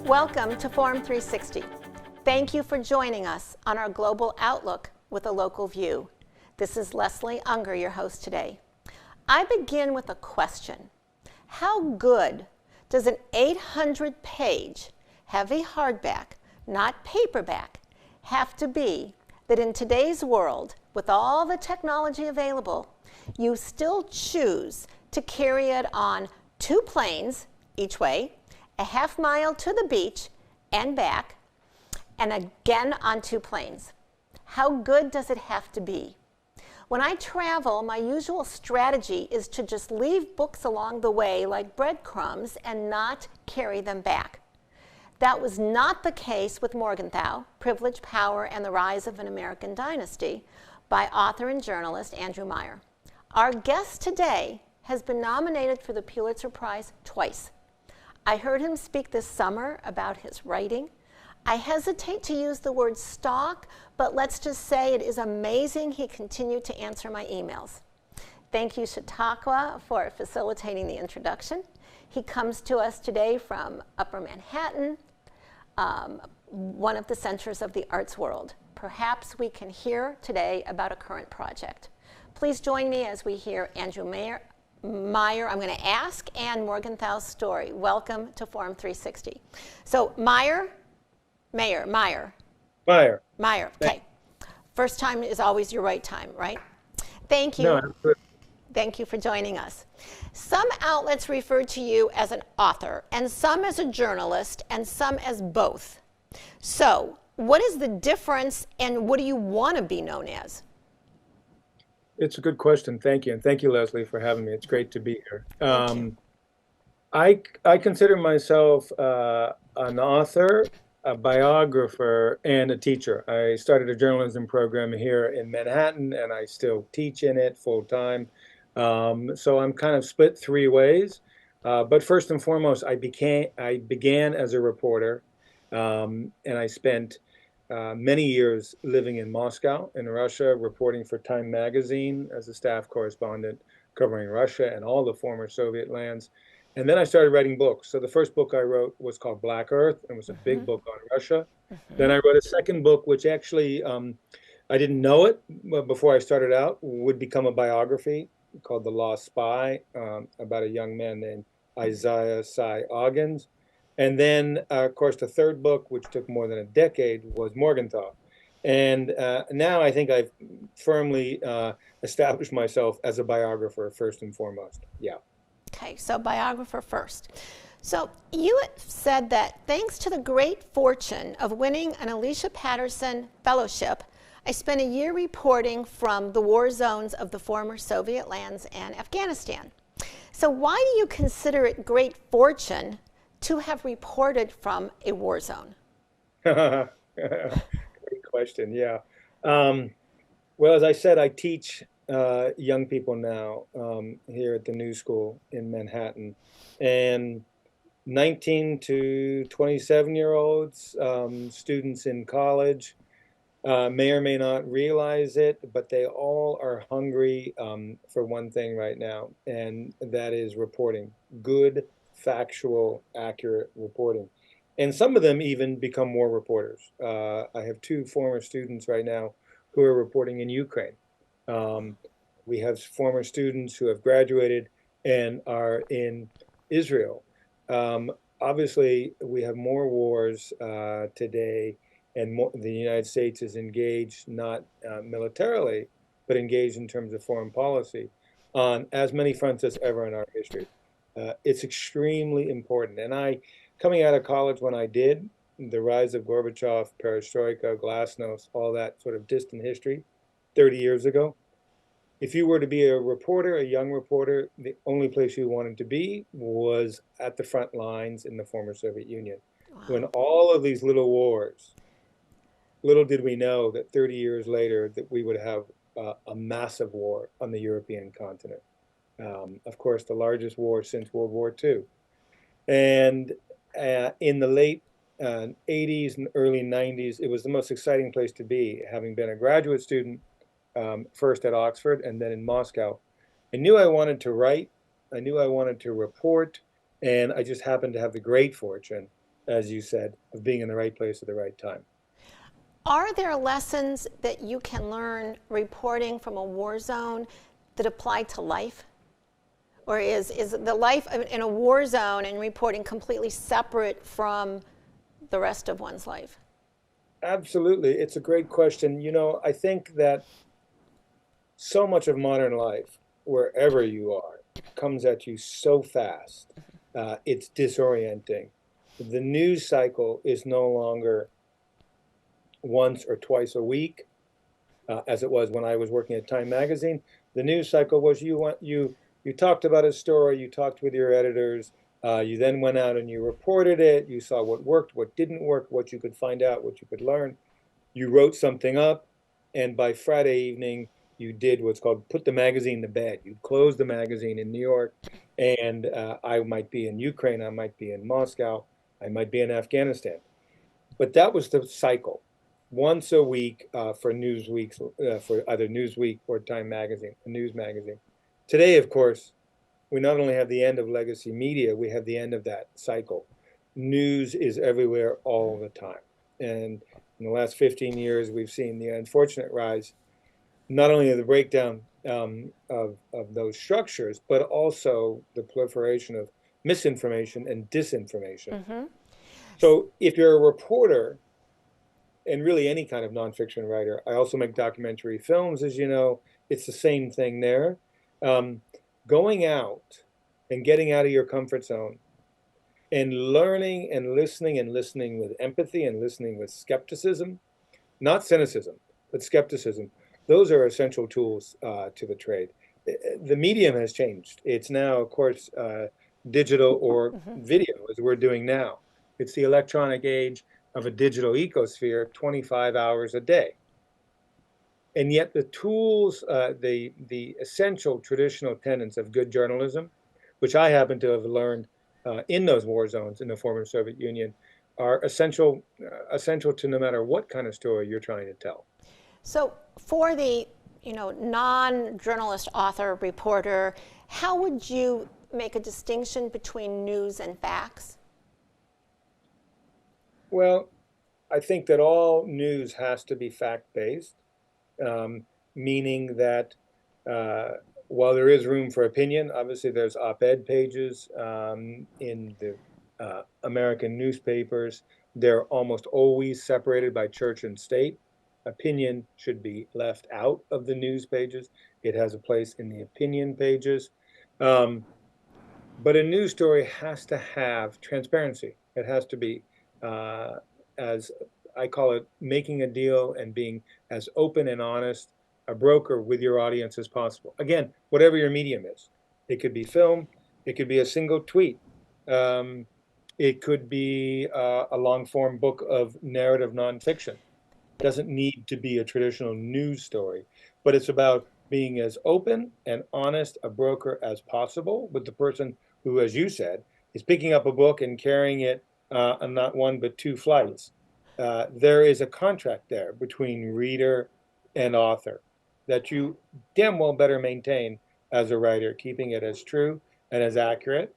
Welcome to Forum 360. Thank you for joining us on our global outlook with a local view. This is Leslie Ungar, your host today. I begin with a question. How good does an 800-page heavy hardback, not paperback, have to be that in today's world, with all the technology available, you still choose to carry it on 2 planes each way, a half-mile to the beach and back, and again on 2 planes? How good does it have to be? When I travel, my usual strategy is to just leave books along the way like breadcrumbs and not carry them back. That was not the case with Mortenthau, Privilege, Power, and the Rise of an American Dynasty by author and journalist Andrew Meier. Our guest today has been nominated for the Pulitzer Prize twice. I heard him speak this summer about his writing. I hesitate to use the word stalk, but let's just say it is amazing he continued to answer my emails. Thank you, Chautauqua, for facilitating the introduction. He comes to us today from Upper Manhattan, one of the centers of the arts world. Perhaps we can hear today about a current project. Please join me as we hear Andrew Meier. I'm going to ask Anne Morgenthau's story. Welcome to Forum 360. So Meier. Okay. First time is always your right time, right? Thank you. No, absolutely. Thank you for joining us. Some outlets refer to you as an author, and some as a journalist, and some as both. So what is the difference, and what do you want to be known as? It's a good question. Thank you. And thank you, Leslie, for having me. It's great to be here. Thank you. I consider myself an author, a biographer, and a teacher. I started a journalism program here in Manhattan, and I still teach in it full time. So I'm kind of split 3 ways. But first and foremost, I began as a reporter, and I spent many years living in Moscow, in Russia, reporting for Time magazine as a staff correspondent, covering Russia and all the former Soviet lands. And then I started writing books. So the first book I wrote was called Black Earth, and was a big book on Russia. Then I wrote a second book, which actually, I didn't know it before I started out, would become a biography called The Lost Spy, about a young man named Isaiah Cy Oggins. And then, of course, the third book, which took more than a decade, was Morgenthau. And now I think I've firmly established myself as a biographer first and foremost. Yeah. Okay, so biographer first. So you said that thanks to the great fortune of winning an Alicia Patterson Fellowship, I spent a year reporting from the war zones of the former Soviet lands and Afghanistan. So why do you consider it great fortune to have reported from a war zone? Great question, yeah. Well, as I said, I teach young people now here at the New School in Manhattan. And 19 to 27-year-olds, students in college, may or may not realize it, but they all are hungry for one thing right now, and that is reporting. Good, factual, accurate reporting. And some of them even become war reporters. I have 2 former students right now who are reporting in Ukraine. We have former students who have graduated and are in Israel. Obviously, we have more wars today, and the United States is engaged not militarily, but engaged in terms of foreign policy on as many fronts as ever in our history. It's extremely important. And coming out of college when I did, the rise of Gorbachev, perestroika, glasnost, all that sort of distant history, 30 years ago, if you were to be a reporter, a young reporter, the only place you wanted to be was at the front lines in the former Soviet Union. Wow. When all of these little wars, little did we know that 30 years later that we would have a massive war on the European continent. Of course, the largest war since World War II. And in the late 80s and early 90s, it was the most exciting place to be, having been a graduate student, first at Oxford and then in Moscow. I knew I wanted to write, I knew I wanted to report, and I just happened to have the great fortune, as you said, of being in the right place at the right time. Are there lessons that you can learn reporting from a war zone that apply to life? Or is the life in a war zone and reporting completely separate from the rest of one's life? Absolutely. It's a great question. I think that so much of modern life, wherever you are, comes at you so fast. It's disorienting. The news cycle is no longer once or twice a week, as it was when I was working at Time Magazine. The news cycle was you talked about a story, you talked with your editors, you then went out and you reported it, you saw what worked, what didn't work, what you could find out, what you could learn. You wrote something up, and by Friday evening, you did what's called put the magazine to bed. You closed the magazine in New York, and I might be in Ukraine, I might be in Moscow, I might be in Afghanistan. But that was the cycle. Once a week for Newsweek, for either Newsweek or Time Magazine, a news magazine. Today, of course, we not only have the end of legacy media, we have the end of that cycle. News is everywhere all the time. And in the last 15 years, we've seen the unfortunate rise, not only of the breakdown of those structures, but also the proliferation of misinformation and disinformation. Mm-hmm. So if you're a reporter, and really any kind of nonfiction writer, I also make documentary films, as you know, it's the same thing there. Um, Going out and getting out of your comfort zone and learning and listening with empathy and listening with skepticism, not cynicism, but skepticism. Those are essential tools to the trade. The medium has changed. It's now, of course, digital or Mm-hmm. video, as we're doing now. It's the electronic age of a digital ecosphere 25 hours a day. And yet the tools, the essential traditional tenets of good journalism, which I happen to have learned in those war zones in the former Soviet Union, are essential to no matter what kind of story you're trying to tell. So for the non-journalist author reporter, how would you make a distinction between news and facts? Well, I think that all news has to be fact-based, um, meaning that while there is room for opinion, obviously there's op-ed pages in the American newspapers. They're almost always separated by church and state. Opinion should be left out of the news pages. It has a place in the opinion pages. Um, but a news story has to have transparency. It has to be, uh, as I call it, making a deal and being as open and honest a broker with your audience as possible. Again, whatever your medium is, it could be film, it could be a single tweet, um, it could be a long form book of narrative nonfiction. Doesn't need to be a traditional news story, but it's about being as open and honest a broker as possible with the person who, as you said, is picking up a book and carrying it on not one but two flights. There is a contract there between reader and author that you damn well better maintain as a writer, keeping it as true and as accurate,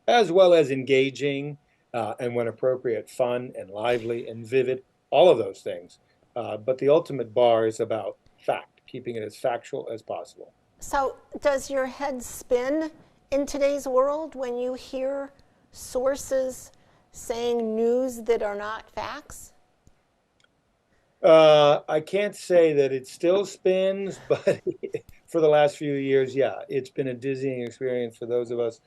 as well as engaging and, when appropriate, fun and lively and vivid, all of those things. But the ultimate bar is about fact, keeping it as factual as possible. So does your head spin in today's world when you hear sources saying news that are not facts? I can't say that it still spins, but for the last few years, yeah, it's been a dizzying experience for those of us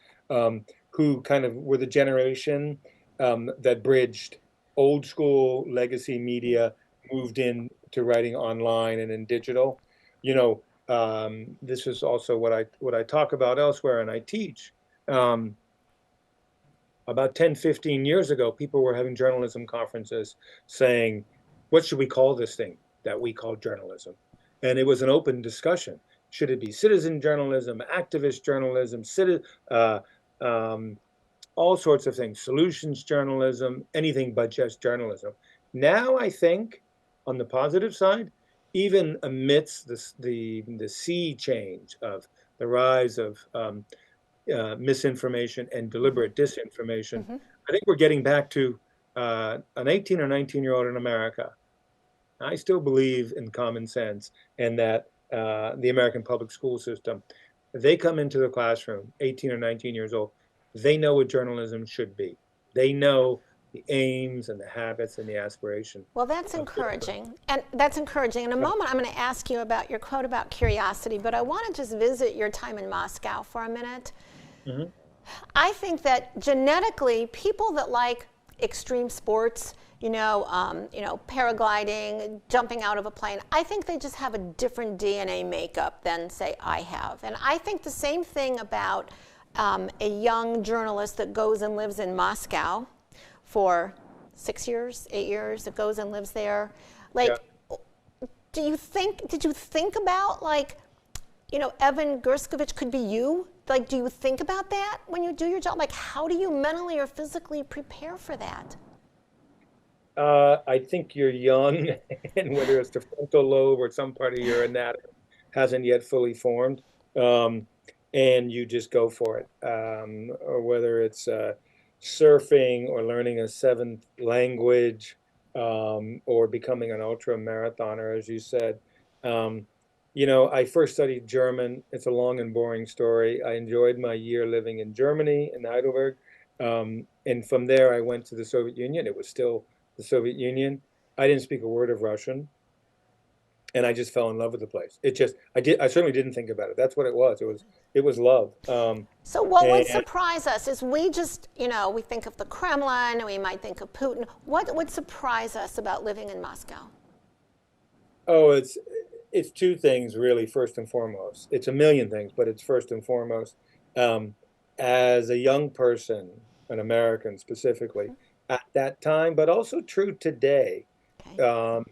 who kind of were the generation that bridged old school legacy media, moved in to writing online and in digital. This is also what I talk about elsewhere and I teach. Um, about 10, 15 years ago, people were having journalism conferences saying, what should we call this thing that we call journalism? And it was an open discussion. Should it be citizen journalism, activist journalism, uh, um, all sorts of things, solutions journalism, anything but just journalism. Now I think on the positive side, even amidst the sea change of the rise of misinformation and Hmm. deliberate disinformation, Hmm. I think we're getting back to an 18 or 19-year-old in America. I still believe in common sense and that the American public school system, they come into the classroom, 18 or 19 years old, they know what journalism should be. They know the aims and the habits and the aspiration Well, that's of journalism. encouraging. And that's encouraging. In a Yeah. moment, I'm going to ask you about your quote about curiosity, but I want to just visit your time in Moscow for a minute. Mhm. I think that genetically, people that like extreme sports, paragliding, jumping out of a plane, I think they just have a different DNA makeup than, say, I have. And I think the same thing about a young journalist that goes and lives in Moscow for 6 years, 8 years, that goes and lives there. Yeah. Like, did you think about, like, Evan Gerskovich could be you? Like, do you think about that when you do your job? Like, how do you mentally or physically prepare for that? I think you're young, and whether it's the frontal lobe or some part of your anatomy hasn't yet fully formed, um, and you just go for it. Or whether it's surfing or learning a seventh language, or becoming an ultra marathoner, as you said. Um, I first studied German. It's a long and boring story. I enjoyed my year living in Germany, in Heidelberg. And from there, I went to the Soviet Union. It was still the Soviet Union. I didn't speak a word of Russian, and I just fell in love with the place. I certainly didn't think about it. That's what it was. It was love. So, what would And surprise us is we just, we think of the Kremlin, and we might think of Putin. What would surprise us about living in Moscow? oh, it's two things really. First and foremost, it's a million things, but it's first and foremost. Um, as a young person, an American specifically, at that time, but also true today. Okay. Um,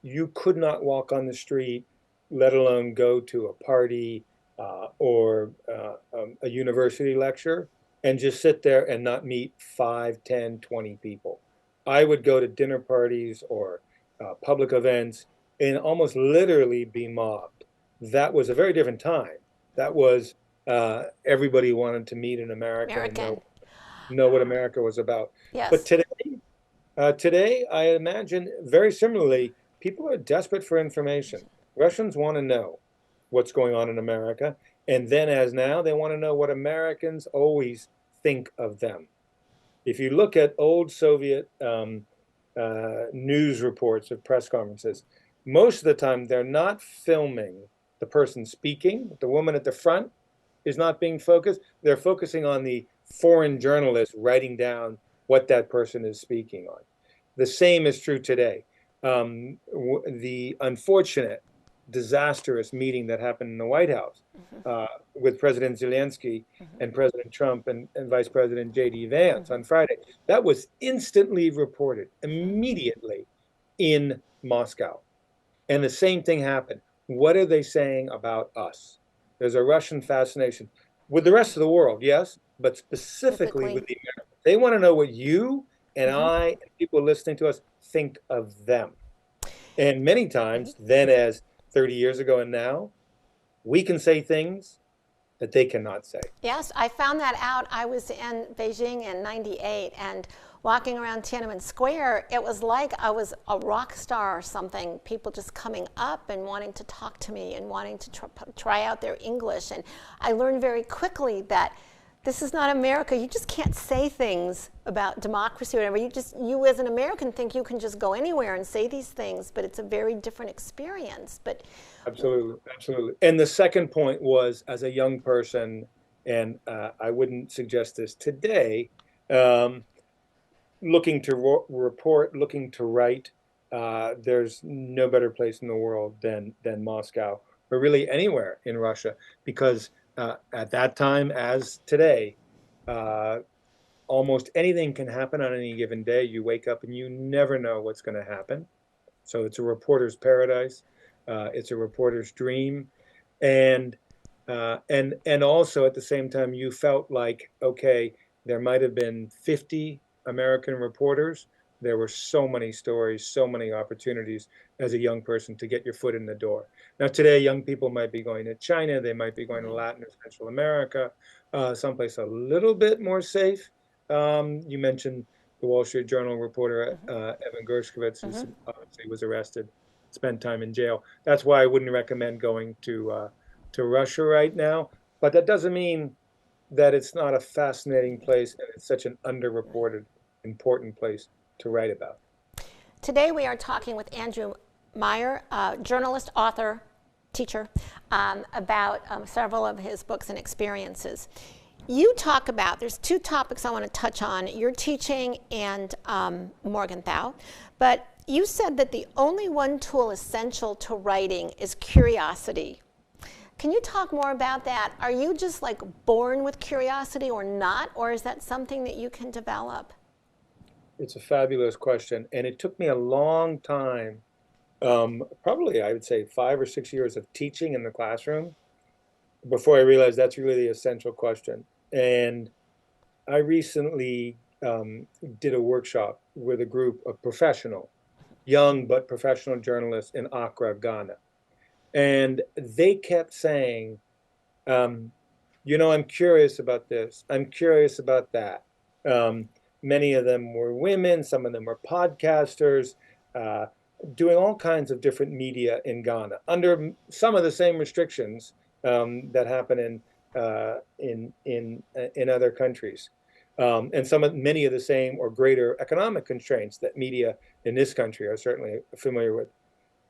you could not walk on the street, let alone go to a party or a university lecture and just sit there and not meet 5, 10, 20 people. I would go to dinner parties or public events and almost literally be mobbed. That was a very different time. That was everybody wanted to meet an American and American. know what America was about. But Yes. today, I imagine very similarly, people are desperate for information. Russians want to know what's going on in America. And then, as now, they want to know what Americans always think of them. If you look at old Soviet news reports of press conferences, most of the time they're not filming the person speaking. The woman at the front is not being focused. They're focusing on the foreign journalist writing down what that person is speaking on. The same is true today. The unfortunate, disastrous meeting that happened in the White House with President Zelensky and President Trump and Vice President J.D. Vance on Friday, that was instantly reported immediately in Moscow. And the same thing happened. What are they saying about us? There's a Russian fascination with the rest of the world, yes, but specifically Specifically. with the Americans. They want to know what you and Hmm. I and people listening to us think of them. And many times, then as 30 years ago and now, we can say things that they cannot say. Yes, I found that out. I was in Beijing in '98 and walking around Tiananmen Square, it was like I was a rock star or something. People just coming up and wanting to talk to me and wanting to try out their English. And I learned very quickly that this is not America. You just can't say things about democracy or whatever. You as an American think you can just go anywhere and say these things, but it's a very different experience. But Absolutely, absolutely. And the second point was, as a young person, and I wouldn't suggest this today, um, looking to report, looking to write. There's no better place in the world than Moscow, or really anywhere in Russia, because at that time, as today, uh, almost anything can happen on any given day. You wake up and you never know what's going to happen. So it's a reporter's paradise. It's a reporter's dream, and and also at the same time, you felt like, okay, There might have been 50 American reporters. There were so many stories, so many opportunities as a young person to get your foot in the door. Now, today, young people might be going to China, they might be going to Right. Latin or Central America, someplace a little bit more safe. You mentioned the Wall Street Journal reporter Hmm. Evan Gershkovich, who Hmm. obviously was arrested, spent time in jail. That's why I wouldn't recommend going to Russia right now. But that doesn't mean that it's not a fascinating place and it's such an Right. underreported, important place to write about. Today we are talking with Andrew Meyer, journalist, author, teacher, about several of his books and experiences. You talk about, there's two topics I want to touch on, your teaching and Morgenthau, but you said that the only one tool essential to writing is curiosity. Can you talk more about that? Are you just like born with curiosity or not, or is that something that you can develop? It's a fabulous question, and it took me a long time, probably I would say 5 or 6 years of teaching in the classroom before I realized that's really the essential question. And I recently did a workshop with a group of young but professional journalists in Accra, Ghana. And they kept saying, um, I'm curious about this. I'm curious about that. Um, Many of them were women, some of them were podcasters, uh, doing all kinds of different media in Ghana under some of the same restrictions that happen in other countries, and many of the same or greater economic constraints that media in this country are certainly familiar with.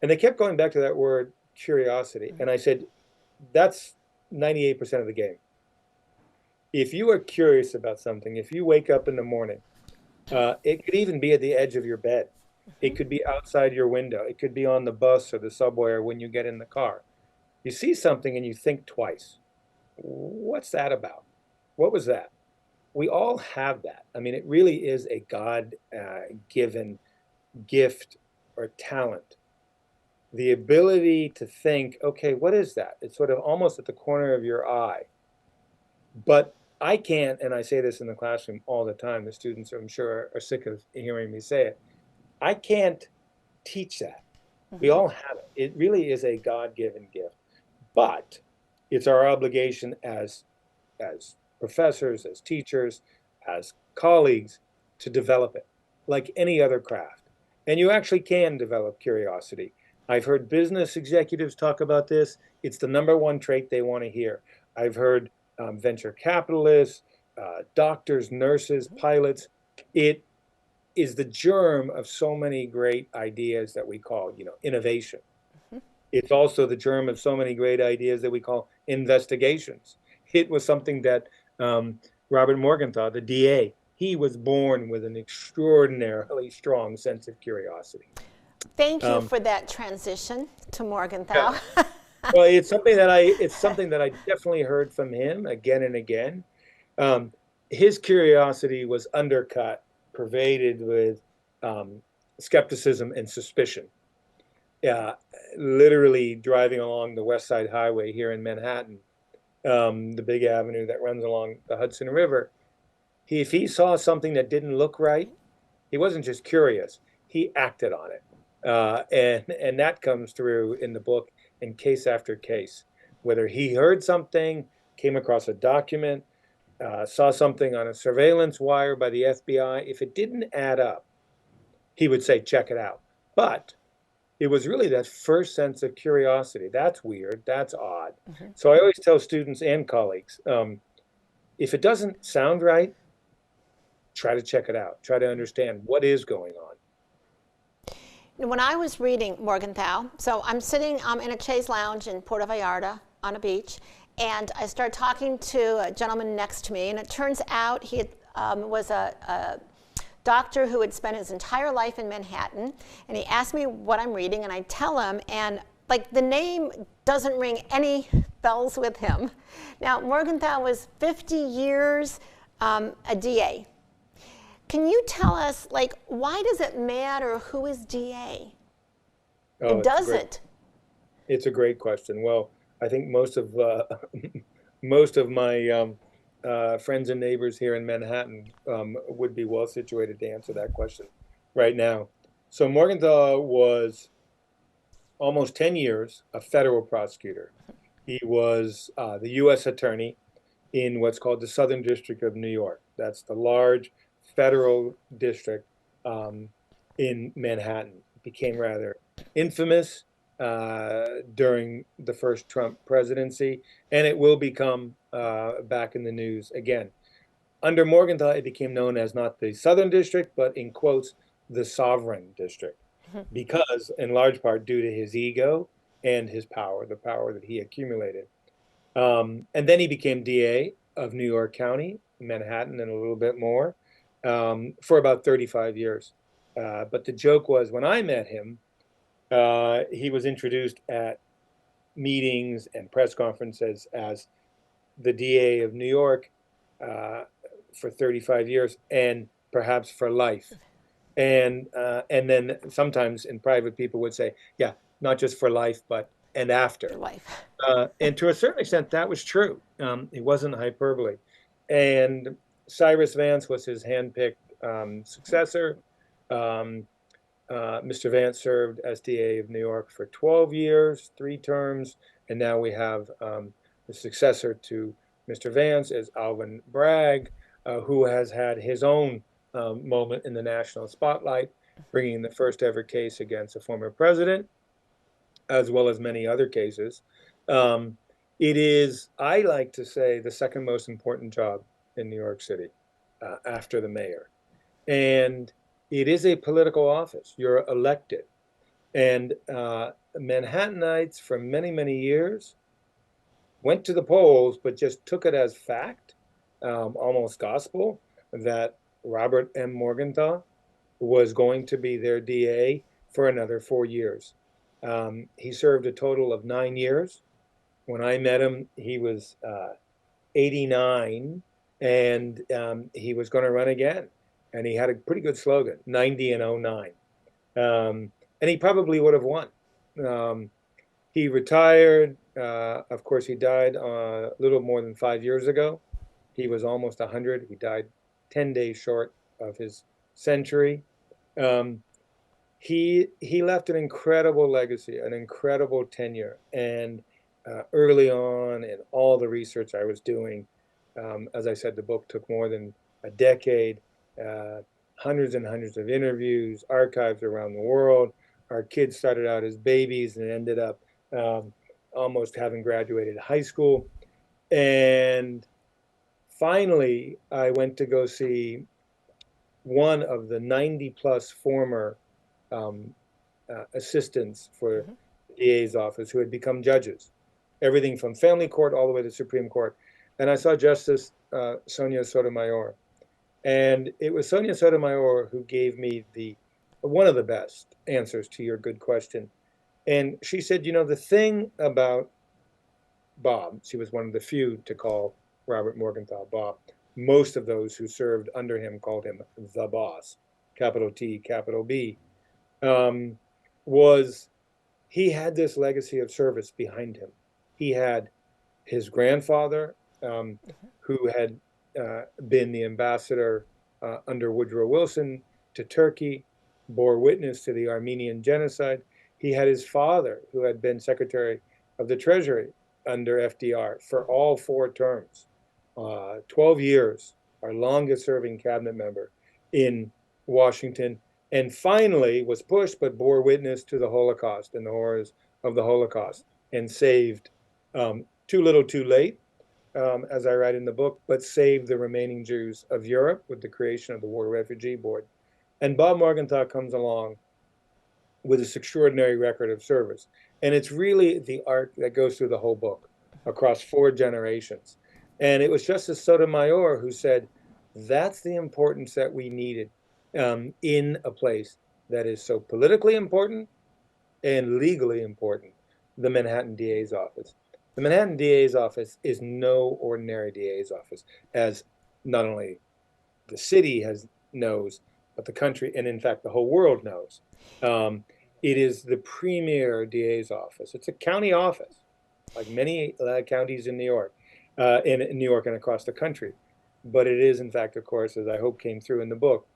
And they kept going back to that word curiosity, and I said, that's 98% of the game. If you are curious about something, if you wake up in the morning, it could even be at the edge of your bed. It could be outside your window. It could be on the bus or the subway or when you get in the car. You see something and you think twice. What's that about? What was that? We all have that. I mean, it really is a God given gift or talent. The ability to think, okay, what is that? It's sort of almost at the corner of your eye. But I can't, and I say this in the classroom all the time, the students, I'm sure, are sick of hearing me say it. I can't teach that. We Mm-hmm. all have it. It really is a God-given gift. But it's our obligation as professors, as teachers, as colleagues to develop it like any other craft. And you actually can develop curiosity. I've heard business executives talk about this. It's the number one trait they want to hear. I've heard venture capitalists, doctors, nurses, pilots. It is the germ of so many great ideas that we call, innovation. It's also the germ of so many great ideas that we call investigations. It was something that Robert Morgenthau, the DA, he was born with an extraordinarily strong sense of curiosity. Thank you Um, for that transition to yeah. Morgenthau. Well, it's something that I definitely heard from him again and again. Um, his curiosity was undercut, pervaded with um, skepticism and suspicion. Yeah, literally driving along the West Side Highway here in Manhattan, the big avenue that runs along the Hudson River. If he saw something that didn't look right, he wasn't just curious, he acted on it. And that comes through in the book in case after case. Whether he heard something, came across a document, saw something on a surveillance wire by the FBI, if it didn't add up, he would say, check it out. But it was really that first sense of curiosity. That's weird. That's odd. Mhm. So I always tell students and colleagues, if it doesn't sound right, try to check it out. Try to understand what is going on. When I was reading Morgenthau, so I'm sitting in a chaise lounge in Puerto Vallarta on a beach, and I start talking to a gentleman next to me, and it turns out he was a doctor who had spent his entire life in Manhattan, and he asked me what I'm reading, and I tell him, and like the name doesn't ring any bells with him. Now, Morgenthau was 50 years a DA. Can you tell us, like, why does it matter who is DA? Oh, It doesn't. it's a great question. Well, I think most of most of my friends and neighbors here in Manhattan would be well situated to answer that question right now. So Morgenthau was almost 10 years a federal prosecutor. He was the U.S. attorney in what's called the Southern District of New York. That's the large federal district um, in Manhattan. It became rather infamous during the first Trump presidency, and it will become back in the news again. Under Morgenthau, it became known as not the Southern District, but in quotes, the Sovereign District, because in large part due to his ego and his power, the power that he accumulated. And then he became DA of New York County, Manhattan, and a little bit more for about 35 years. But the joke was when I met him, he was introduced at meetings and press conferences as the DA of New York uh, for 35 years and perhaps for life. And then sometimes in private, people would say, yeah, not just for life, but and For after. life. And to a certain extent, that was true. It wasn't hyperbole. And Cyrus Vance was his handpicked successor. Um, Mr. Vance served as DA of New York for 12 years, 3 terms, and now we have the successor to Mr. Vance is Alvin Bragg, who has had his own moment in the national spotlight, bringing the first ever case against a former president, as well as many other cases. Um, it is, I like to say, the second most important job in New York City after the mayor. And it is a political office. You're elected. And Manhattanites for many, many years went to the polls, but just took it as fact, almost gospel, that Robert M. Morgenthau was going to be their DA for another 4 years. He served a total of 9 years. When I met him, he was 89 and he was going to run again. And he had a pretty good slogan, 90 and '09. And he probably would have won. Um, he retired. Of course, he died a little more than 5 years ago. He was almost 100. He died 10 days short of his century. Um, he left an incredible legacy, an incredible tenure, and early on in all the research I was doing, as I said, the book took more than a decade, uh, hundreds and hundreds of interviews, archives around the world. Our kids started out as babies and ended up um, almost having graduated high school. And finally, I went to go see one of the 90 plus former um, assistants for the DA's office who had become judges, everything from family court all the way to Supreme Court. And I saw Justice Sonia Sotomayor. And it was Sonia Sotomayor who gave me the one of the best answers to your good question. And she said, you know, the thing about Bob, she was one of the few to call Robert Morgenthau Bob. Most of those who served under him called him the boss, capital T, capital B, um, was he had this legacy of service behind him. He had his grandfather, who had been the ambassador under Woodrow Wilson to Turkey, bore witness to the Armenian genocide. He had his father, who had been Secretary of the Treasury under FDR for all 4 terms, 12 years, our longest serving cabinet member in Washington, and finally was pushed but bore witness to the Holocaust and the horrors of the Holocaust and saved, too little too late, as I write in the book, but saved the remaining Jews of Europe with the creation of the War Refugee Board. And Bob Morgenthau comes along with this extraordinary record of service. And it's really the arc that goes through the whole book across 4 generations. And it was Justice Sotomayor who said, that's the importance that we needed in a place that is so politically important and legally important, the Manhattan DA's office. The Manhattan DA's office is no ordinary DA's office, as not only the city knows, but the country, and in fact, the whole world knows. Um, it is the premier DA's office. It's a county office, like many counties in New York. in New York and across the country. But it is, in fact, of course, as I hope came through in the book,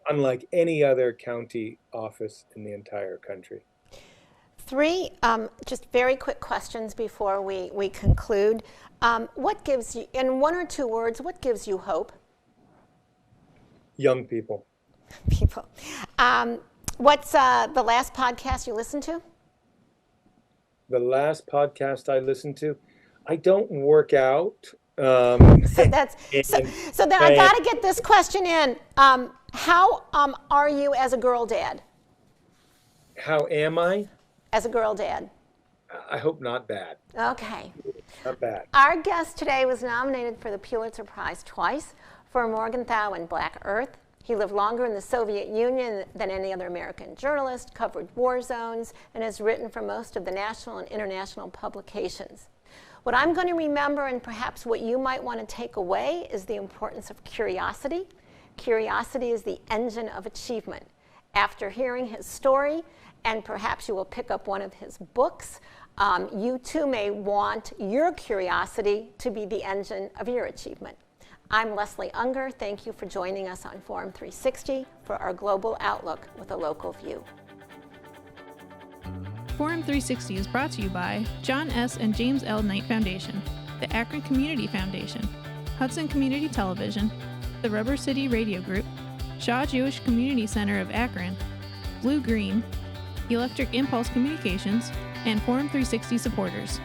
unlike any other county office in the entire country. Three just very quick questions before we conclude. What gives you, in one or two words, what gives you hope? Young people. People. What's the last podcast you listened to? The last podcast I listened to, I don't work out. So then I got to get this question in. How are you as a girl dad? How am I? As a girl dad. I hope not bad. Okay. Not bad. Our guest today was nominated for the Pulitzer Prize twice for Mortenthau and Black Earth. He lived longer in the Soviet Union than any other American journalist, covered war zones, and has written for most of the national and international publications. What I'm going to remember, and perhaps what you might want to take away, is the importance of curiosity. Curiosity is the engine of achievement. After hearing his story, and perhaps you will pick up one of his books, you too may want your curiosity to be the engine of your achievement. I'm Leslie Ungar. Thank you for joining us on Forum 360 for our global outlook with a local view. Forum 360 is brought to you by John S. and James L. Knight Foundation, the Akron Community Foundation, Hudson Community Television, the Rubber City Radio Group, Shaw Jewish Community Center of Akron, Blue Green, Electric Impulse Communications, and Forum 360 supporters.